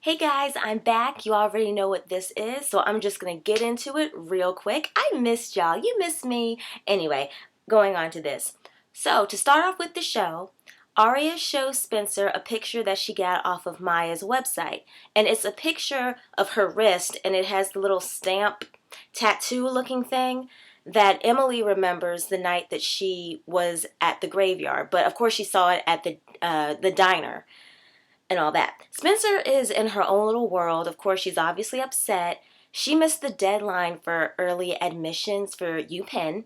Hey guys, I'm back. You already know what this is, so I'm just gonna get into it real quick. I missed y'all. You missed me. Anyway, going on to this. So, to start off with the show, Aria shows Spencer a picture that she got off of Maya's website. And it's a picture of her wrist, and it has the little stamp tattoo looking thing that Emily remembers the night that she was at the graveyard. But of course, she saw it at the diner and all that. Spencer is in her own little world. Of course, she's obviously upset. She missed the deadline for early admissions for UPenn,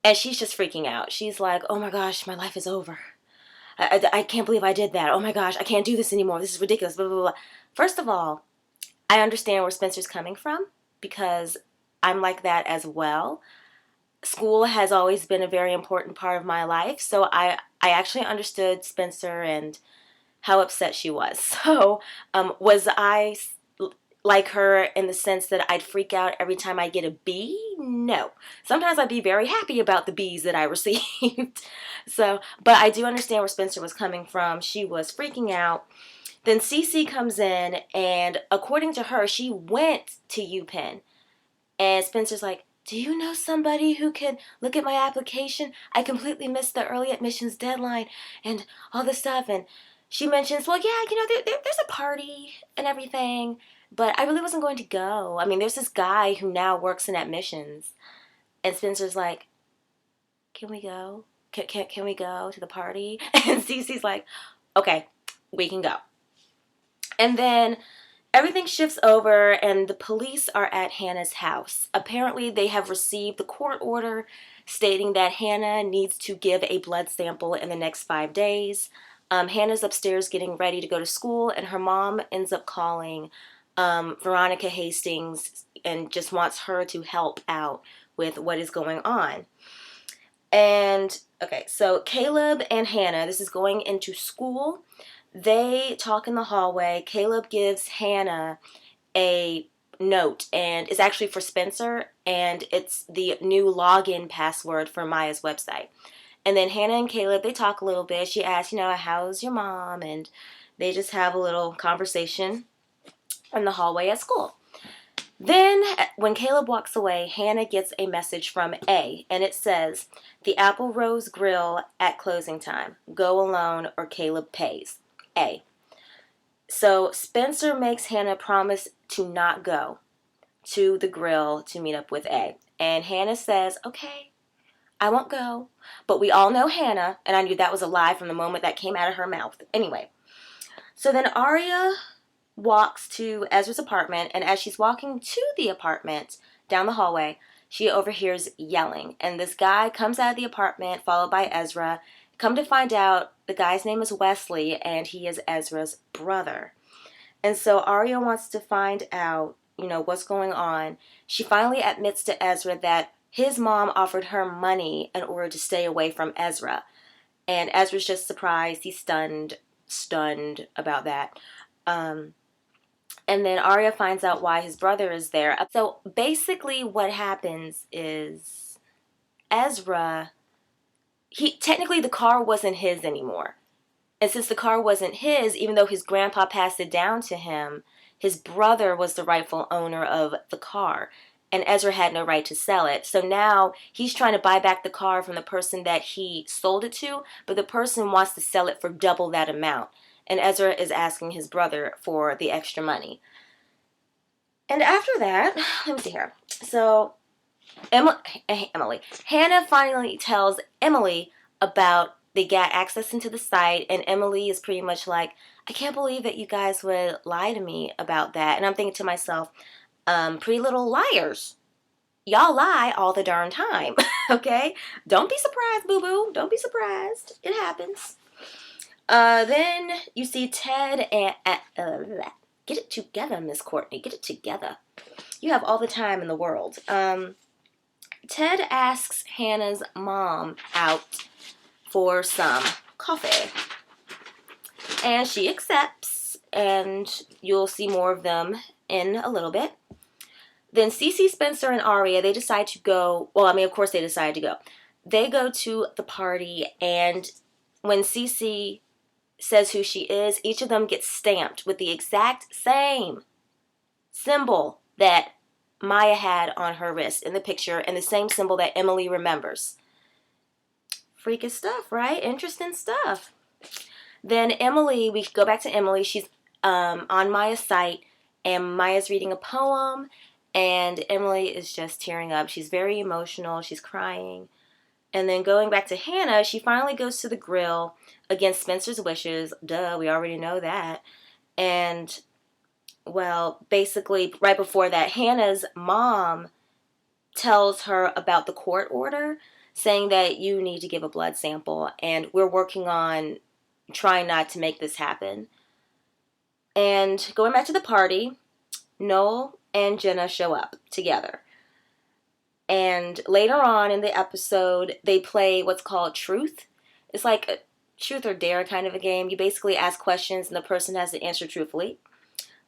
and she's just freaking out. She's like, oh my gosh, my life is over. I can't believe I did that. Oh my gosh, I can't do this anymore. This is ridiculous, blah, blah, blah. First of all, I understand where Spencer's coming from because I'm like that as well. School has always been a very important part of my life, so I actually understood Spencer and how upset she was. So, was I like her in the sense that I'd freak out every time I get a B? No. Sometimes I'd be very happy about the B's that I received. So, but I do understand where Spencer was coming from. She was freaking out. Then Cece comes in, and according to her, she went to UPenn. And Spencer's like, do you know somebody who could look at my application? I completely missed the early admissions deadline and all this stuff. And she mentions, well, yeah, there's a party and everything, but I really wasn't going to go. I mean, there's this guy who now works in admissions. And Spencer's like, can we go? Can we go to the party? And Cece's like, okay, we can go. And then everything shifts over, and the police are at Hannah's house. Apparently, they have received the court order stating that Hannah needs to give a blood sample in the next 5 days. Hannah's upstairs getting ready to go to school, and her mom ends up calling Veronica Hastings and just wants her to help out with what is going on. And, okay, so Caleb and Hannah, this is going into school. They talk in the hallway. Caleb gives Hannah a note, and it's actually for Spencer, and it's the new login password for Maya's website. And then Hannah and Caleb, they talk a little bit. She asks, how's your mom? And they just have a little conversation in the hallway at school. Then, when Caleb walks away, Hannah gets a message from A, and it says, the Apple Rose Grill at closing time. Go alone or Caleb pays. A. So Spencer makes Hannah promise to not go to the grill to meet up with A. And Hannah says, okay, I won't go. But we all know Hannah, and I knew that was a lie from the moment that came out of her mouth. Anyway, so then Aria walks to Ezra's apartment, and as she's walking to the apartment down the hallway, she overhears yelling. And this guy comes out of the apartment, followed by Ezra. Come to find out, the guy's name is Wesley, and he is Ezra's brother. And so Aria wants to find out, what's going on. She finally admits to Ezra that his mom offered her money in order to stay away from Ezra. And Ezra's just surprised. He's stunned about that. And then Aria finds out why his brother is there. So basically what happens is Ezra, technically the car wasn't his anymore. And since the car wasn't his, even though his grandpa passed it down to him, his brother was the rightful owner of the car. And Ezra had no right to sell it. So now he's trying to buy back the car from the person that he sold it to, but the person wants to sell it for double that amount. And Ezra is asking his brother for the extra money. And after that, let me see here. So Hannah finally tells Emily about they got access into the site, and Emily is pretty much like, I can't believe that you guys would lie to me about that. And I'm thinking to myself, pretty little liars. Y'all lie all the darn time, okay? Don't be surprised, boo-boo. Don't be surprised. It happens. Then you see Ted and... get it together, Miss Courtney. Get it together. You have all the time in the world. Ted asks Hannah's mom out for some coffee. And she accepts, and you'll see more of them in a little bit. Then Cece, Spencer, and Aria, they decide to go. Well, of course they decide to go. They go to the party, and when Cece says who she is. Each of them gets stamped with the exact same symbol that Maya had on her wrist in the picture and the same symbol that Emily remembers. Freaky stuff, right? Interesting stuff. Then Emily, we go back to Emily. She's on Maya's site, and Maya's reading a poem, and Emily is just tearing up. She's very emotional. She's crying. And then going back to Hannah, she finally goes to the grill against Spencer's wishes. Duh, we already know that. And, well, basically, right before that, Hannah's mom tells her about the court order, saying that you need to give a blood sample, and we're working on trying not to make this happen. And going back to the party, Noel and Jenna show up together. And later on in the episode, they play what's called Truth. It's like a truth or dare kind of a game. You basically ask questions and the person has to answer truthfully.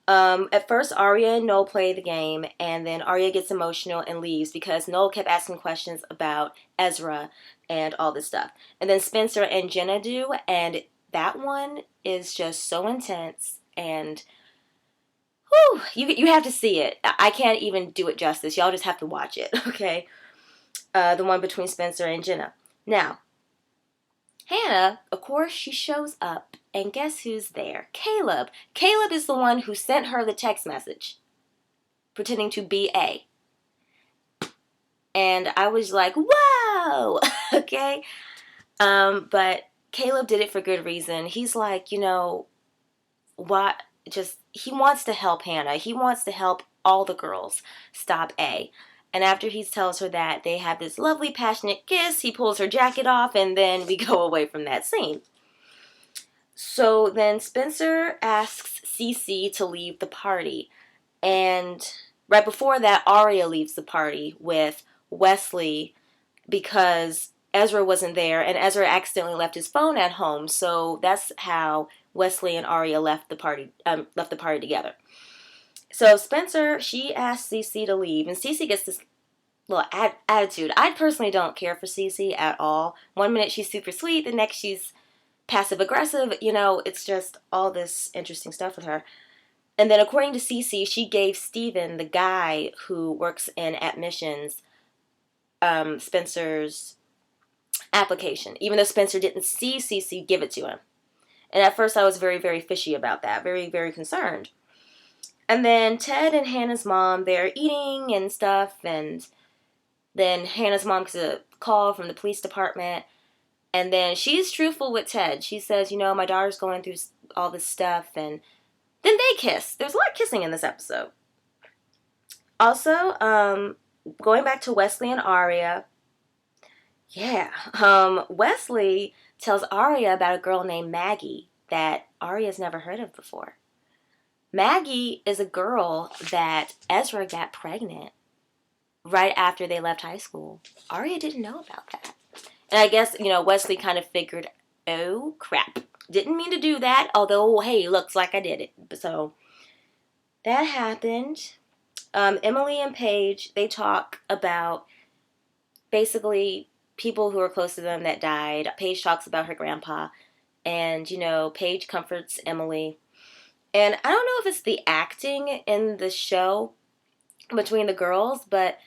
At first, Arya and Noel play the game, and then Arya gets emotional and leaves because Noel kept asking questions about Ezra and all this stuff. And then Spencer and Jenna do, and that one is just so intense, and whew, you have to see it. I can't even do it justice. Y'all just have to watch it, okay? The one between Spencer and Jenna. Now, Hannah, of course, she shows up, and guess who's there? Caleb. Caleb is the one who sent her the text message, pretending to be A. And I was like, whoa, okay? But Caleb did it for good reason. He's like, what? He wants to help Hannah. He wants to help all the girls stop A. And after he tells her that, they have this lovely, passionate kiss. He pulls her jacket off, and then we go away from that scene. So then Spencer asks Cece to leave the party. And right before that, Arya leaves the party with Wesley because Ezra wasn't there, and Ezra accidentally left his phone at home. So that's how Wesley and Arya left the party together. So Spencer, she asks Cece to leave, and Cece gets this little attitude. I personally don't care for Cece at all. One minute she's super sweet, the next she's passive aggressive. It's just all this interesting stuff with her. And then according to Cece, she gave Steven, the guy who works in admissions, Spencer's application, even though Spencer didn't see Cece give it to him. And at first I was very, very fishy about that, very, very concerned. And then Ted and Hannah's mom, they're eating and stuff, and then Hannah's mom gets a call from the police department, and then she's truthful with Ted. She says, my daughter's going through all this stuff, and then they kiss. There's a lot of kissing in this episode. Also, going back to Wesley and Arya, Wesley tells Arya about a girl named Maggie that Arya's never heard of before. Maggie is a girl that Ezra got pregnant right after they left high school. Arya didn't know about that. And I guess, Wesley kind of figured, oh, crap. Didn't mean to do that, although, hey, looks like I did it. So, that happened. Emily and Paige, they talk about basically people who are close to them that died. Paige talks about her grandpa. And, Paige comforts Emily. And I don't know if it's the acting in the show between the girls, but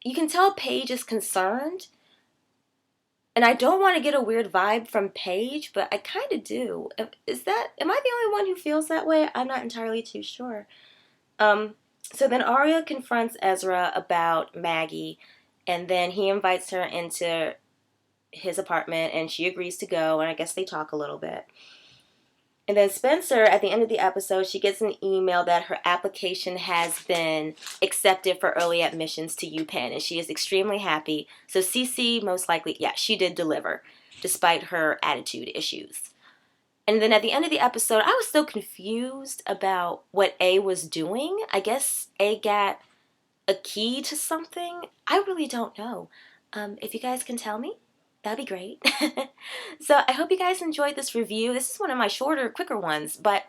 you can tell Paige is concerned. And I don't want to get a weird vibe from Paige, but I kind of do. Am I the only one who feels that way? I'm not entirely too sure. So then Arya confronts Ezra about Maggie, and then he invites her into his apartment, and she agrees to go, and I guess they talk a little bit. And then Spencer, at the end of the episode, she gets an email that her application has been accepted for early admissions to UPenn, and she is extremely happy. So Cece, most likely, she did deliver, despite her attitude issues. And then at the end of the episode, I was so confused about what A was doing. I guess A got a key to something. I really don't know. If you guys can tell me, that'd be great. So I hope you guys enjoyed this review. This is one of my shorter, quicker ones, but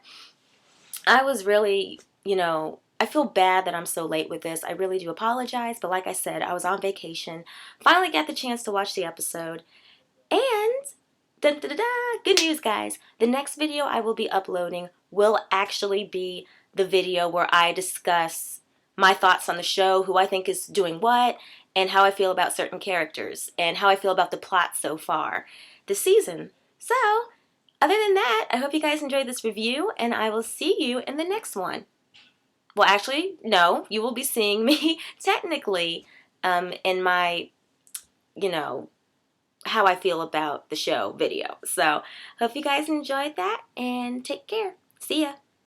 I was really, I feel bad that I'm so late with this. I really do apologize, but like I said, I was on vacation. Finally got the chance to watch the episode, and Dun, dun, dun, dun. Good news, guys. The next video I will be uploading will actually be the video where I discuss my thoughts on the show, who I think is doing what, and how I feel about certain characters, and how I feel about the plot so far this season. So, other than that, I hope you guys enjoyed this review, and I will see you in the next one. Well, actually, no, you will be seeing me technically in my, you know, how I feel about the show video. So, hope you guys enjoyed that, and take care. See ya.